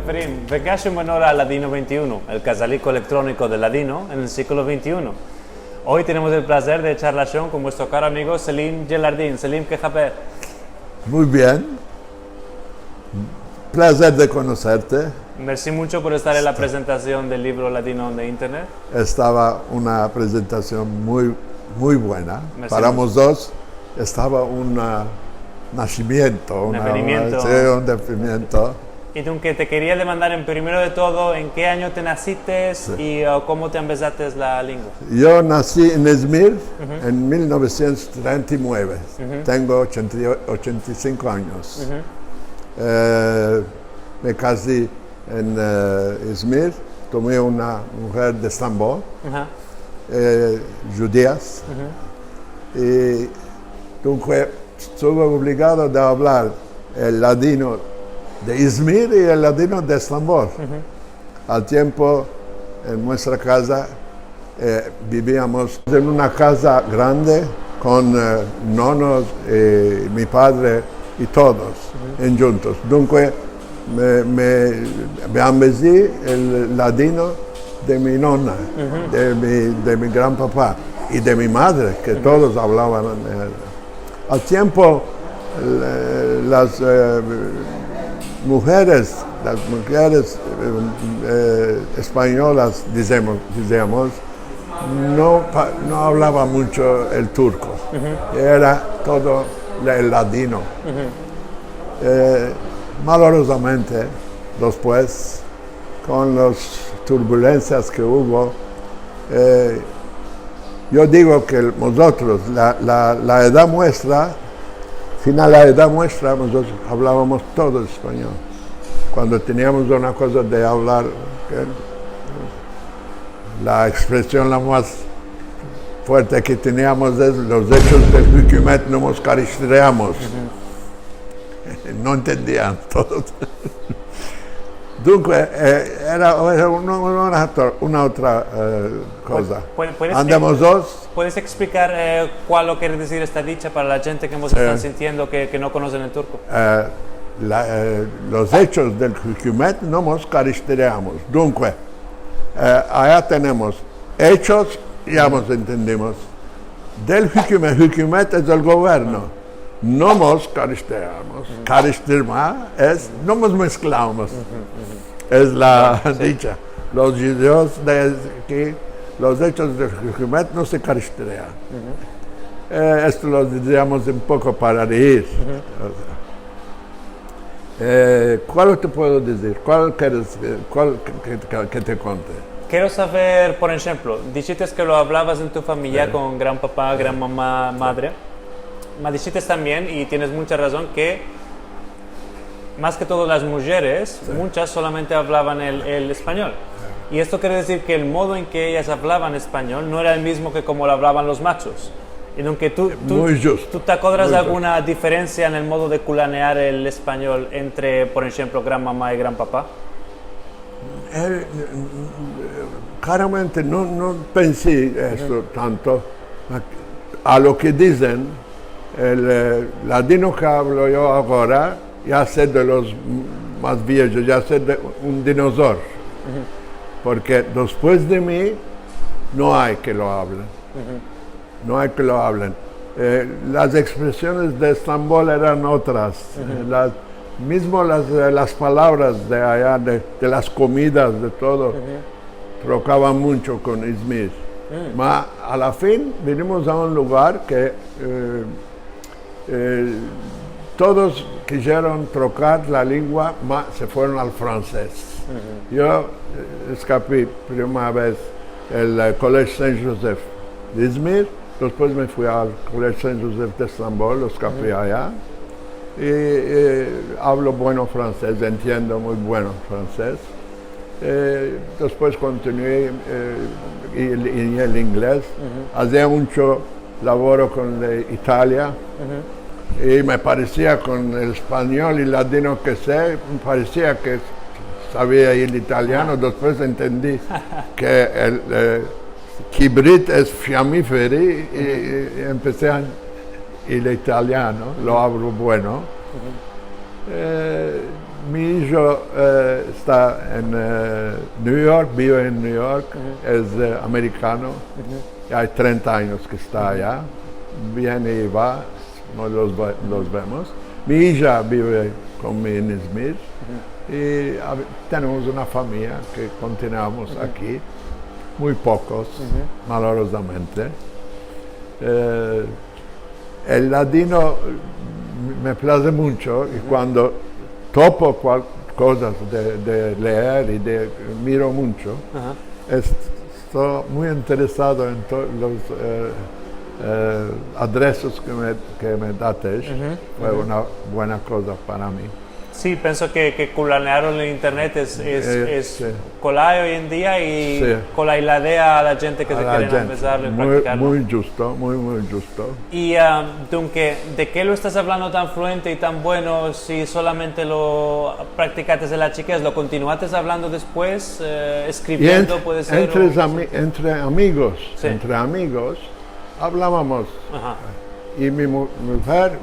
Efraín, vengas en honor a Ladino 21, el casalico electrónico de Ladino en el siglo XXI. Hoy tenemos el placer de charlar con nuestro caro amigo Selim Gelardín. Selim, ¿qué tal? Muy bien. Placer de conocerte. Merci mucho por estar en la presentación del libro Ladino de Internet. Estaba una presentación muy buena. Merci Para mucho. los dos estaba un nacimiento, Un nacimiento. un nacimiento. Y tú, que te quería demandar en primero de todo, ¿en qué año te naciste y cómo te empezaste la lengua? Yo nací en Izmir en 1939. Tengo 85 años. Me casé en Izmir. Tomé una mujer de Estambul, judías. Y entonces estuve obligado a hablar el ladino de Izmir y el ladino de Estambul. Al tiempo, en nuestra casa, vivíamos en una casa grande con nonos, mi padre y todos juntos. Entonces, me ambecé el ladino de mi nonna, de mi gran papá y de mi madre, que todos hablaban. Al tiempo, las mujeres españolas, decíamos, no hablaban mucho el turco. Era todo el ladino. Malorosamente, después, con las turbulencias que hubo, yo digo que nosotros, la edad nuestra, final de la edad nuestra, nosotros hablábamos todo español. Cuando teníamos una cosa de hablar, la expresión la más fuerte que teníamos es los hechos del Hükümet no nos caristreamos. No entendían todos. Entonces, era una otra cosa. Andamos dos. ¿Puedes explicar cuál lo quiere decir esta dicha para la gente que nos están sintiendo que no conocen el turco? Los hechos del Hükümet no nos caristreamos. Entonces, allá tenemos hechos, ya nos entendemos. Del Hükümet es el gobierno. No nos caristreamos. Caristrear es, no nos mezclamos. Es la dicha. Los judíos de aquí, los hechos del Hükümet no se caristrean. Esto lo decíamos un poco para reír. ¿Cuál te puedo decir? ¿Cuál quieres que te cuente? Quiero saber, por ejemplo, dijiste que lo hablabas en tu familia con gran papá, gran mamá, madre. Me dijiste también, y tienes mucha razón, que más que todo las mujeres, muchas solamente hablaban el español. Y esto quiere decir que el modo en que ellas hablaban español no era el mismo que como lo hablaban los machos. Y aunque ¿tú te acuerdas de alguna diferencia en el modo de culanear el español entre, por ejemplo, gran mamá y gran papá? Claramente no pensé esto tanto. A lo que dicen, el ladino que hablo yo ahora, ya sé de los más viejos, ya sé de un dinosaurio. Porque después de mí, no hay que lo hablen. No hay que lo hablen. Las expresiones de Estambul eran otras. Mismo las palabras de allá, de las comidas, de todo, trocaban mucho con Izmir. Ma a la fin vinimos a un lugar que todos quisieron trocar la lengua, se fueron al francés. Yo escapé primera vez el Colegio Saint-Joseph de Izmir, después me fui al Colegio Saint-Joseph de Estambul, escapé allá. Y hablo bueno francés, entiendo muy bueno francés. Después continué en el inglés. Hacía mucho laboro con Italia y me parecía con el español y ladino que sé, me parecía que sabía el italiano. Después entendí que el kibrit es fiammiferi y empecé el italiano, lo hablo bueno. mi hijo está en New York, vive en New York, es americano, ya hay 30 años que está allá, viene y va, no los vemos. Mi hija vive conmigo en Izmir y tenemos una familia que continuamos aquí, muy pocos, malorosamente. El ladino me place mucho y cuando topo cosas de leer y miro mucho, estoy muy interesado en los adresos que me daste. Fue una buena cosa para mí. Sí, pienso que culanearon en internet es sí. colare hoy en día y Sí. con la idea a la gente que se quiere empezar a practicarlo. Muy giusto, muy giusto. Y dunque, ¿de qué lo estás hablando tan fluente y tan bueno si solamente lo practicaste en la chiquez? ¿Lo continuaste hablando después, escribiendo puede ser? Entre amigos, Sí. hablábamos. Ajá. Y mi mujer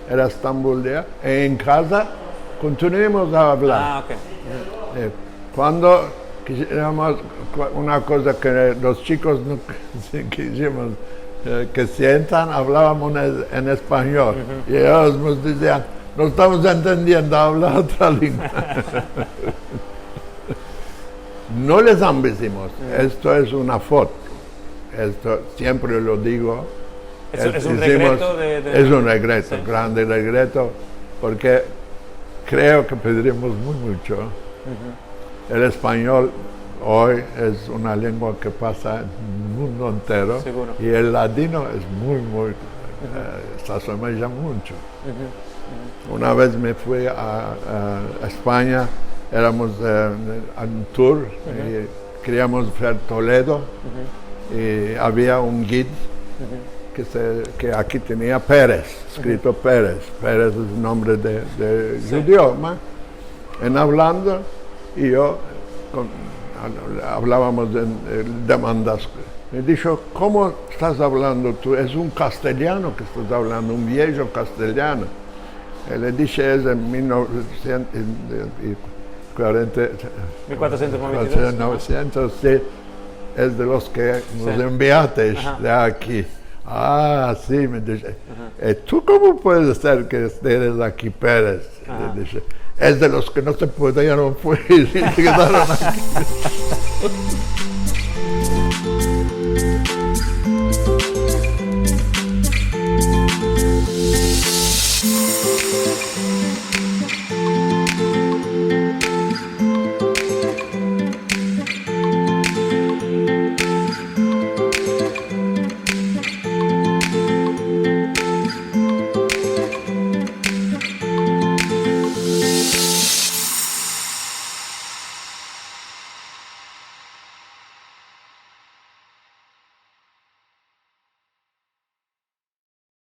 era estambulía, y en casa continuamos a hablar. Ah, ok. Cuando quisiéramos una cosa que los chicos no quisimos que sientan, hablábamos en español. Y ellos nos decían, no estamos entendiendo, habla otra lengua. No les ambicimos, esto es una foto. Esto siempre lo digo. Es un regreto Es un regreto, sí. grande regreto, porque creo que pediremos mucho. El español hoy es una lengua que pasa en el mundo entero. Seguro. Y el ladino es muy, se asemeja mucho. Una vez me fui a España, éramos en un tour y queríamos ver Toledo y había un guide que aquí tenía Pérez, escrito Pérez. Pérez es el nombre de su idioma. En hablando, y yo hablábamos de demandas. Me dijo, ¿cómo estás hablando tú? Es un castellano que estás hablando, un viejo castellano. Y le dije, es en 1492, sí, es de los que nos enviaste de aquí. Ah, sí, me dice. ¿Tú cómo puedes ser que eres aquí, Pérez? Le dice, es de los que no se pudieron ir y quedaron aquí.